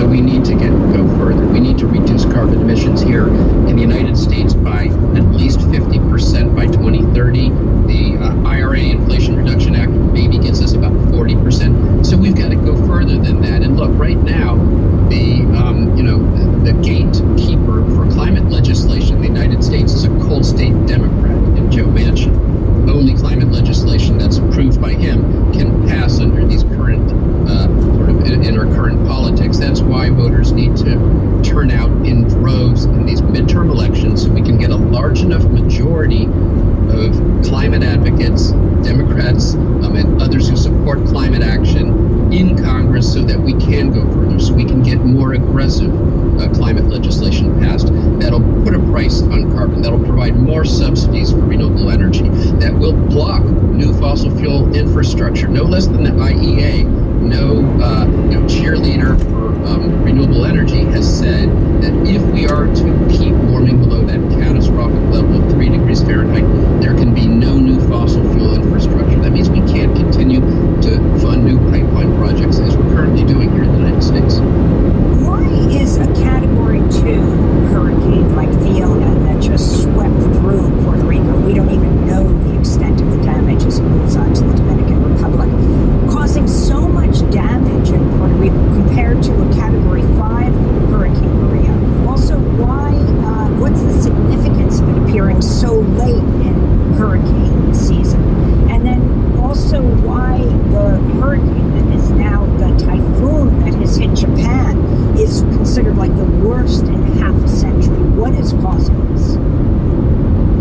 so we need to go further. We need to reduce carbon emissions here in the United States by at least 50% by 2030. The IRA, Inflation Reduction Act, maybe gets us about 40%. So we've got to go further than that. And look, right now, the gatekeeper for climate legislation in the United States is a cold state Democrat in Joe Manchin. Only climate legislation that's approved by him can pass under these current in our current politics. That's why voters need to turn out in droves in these midterm elections so we can get a large enough majority of climate advocates, Democrats, and others who support climate action in Congress so that we can go further, so we can get more aggressive climate legislation passed. That'll put a price on carbon. That'll provide more subsidies for renewable energy. That will block new fossil fuel infrastructure. No less than the IEA, no cheerleader for renewable energy has said that if we are to keep warming below that catastrophic level of 3 degrees Fahrenheit, there can be no new fossil fuel infrastructure. That means we can't continue to fund new pipeline projects as we're currently doing here in the United States. Why is a Category 2 hurricane like Fiona that just swept through Puerto Rico, we don't even know the extent of the damage as it moves on to the Dominican Republic, causing so much damage in Puerto Rico compared to a Category 5 Hurricane Maria? Also, what's the significance of it appearing so late in hurricane season? And then also why the hurricane that is now the typhoon that has hit Japan is considered like the worst in half a century. What is causing this?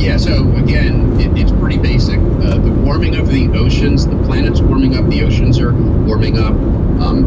Yeah, so again, it's pretty basic. The warming of the oceans, the planet's warming up, the oceans are warming up.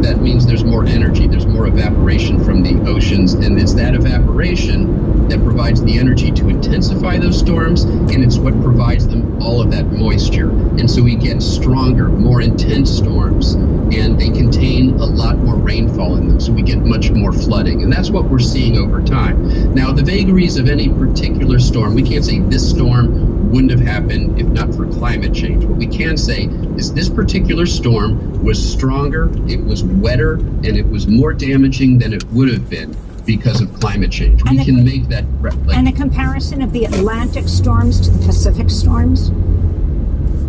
That means there's more energy, there's more evaporation from the oceans, and it's that evaporation that provides the energy to intensify those storms, and it's what provides them all of that moisture. And so we get stronger, more intense storms, and they contain a lot more rainfall in them, so we get much more flooding. And that's what we're seeing over time. Now, the vagaries of any particular storm, we can't say this storm wouldn't have happened if not for climate change. What we can say is this particular storm was stronger, it was wetter, and it was more damaging than it would have been because of climate change. We can make that. And a comparison of the Atlantic storms to the Pacific storms?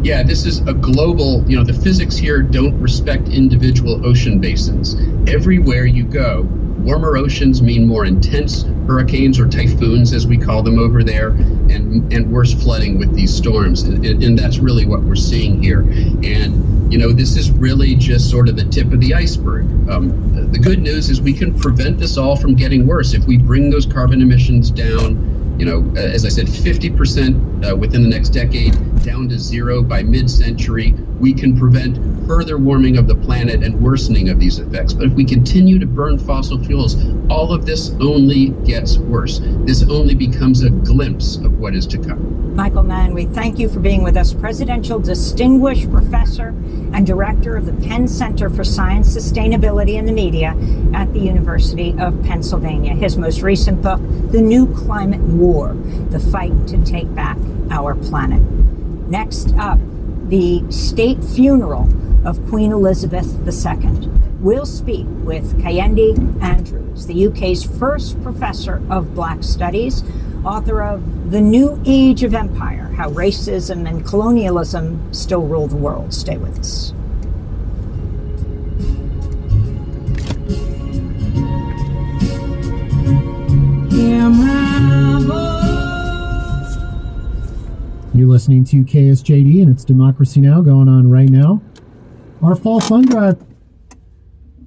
Yeah, this is a global, the physics here don't respect individual ocean basins. Everywhere you go, warmer oceans mean more intense hurricanes or typhoons, as we call them over there, and worse flooding with these storms. And that's really what we're seeing here. And, this is really just sort of the tip of the iceberg. The good news is we can prevent this all from getting worse if we bring those carbon emissions down, as I said, 50% within the next decade, down to 0 by mid-century. We can prevent further warming of the planet and worsening of these effects. But if we continue to burn fossil fuels, all of this only gets worse. This only becomes a glimpse of what is to come. Michael Mann, we thank you for being with us, Presidential Distinguished Professor and Director of the Penn Center for Science, Sustainability, and the Media at the University of Pennsylvania. His most recent book, The New Climate War, The Fight to Take Back Our Planet. Next up, the state funeral of Queen Elizabeth II. We'll speak with Kayende Andrews, the UK's first professor of Black Studies, author of The New Age of Empire, How Racism and Colonialism Still Rule the World. Stay with us. You're listening to KSJD, and it's Democracy Now! Going on right now. Our fall fund drive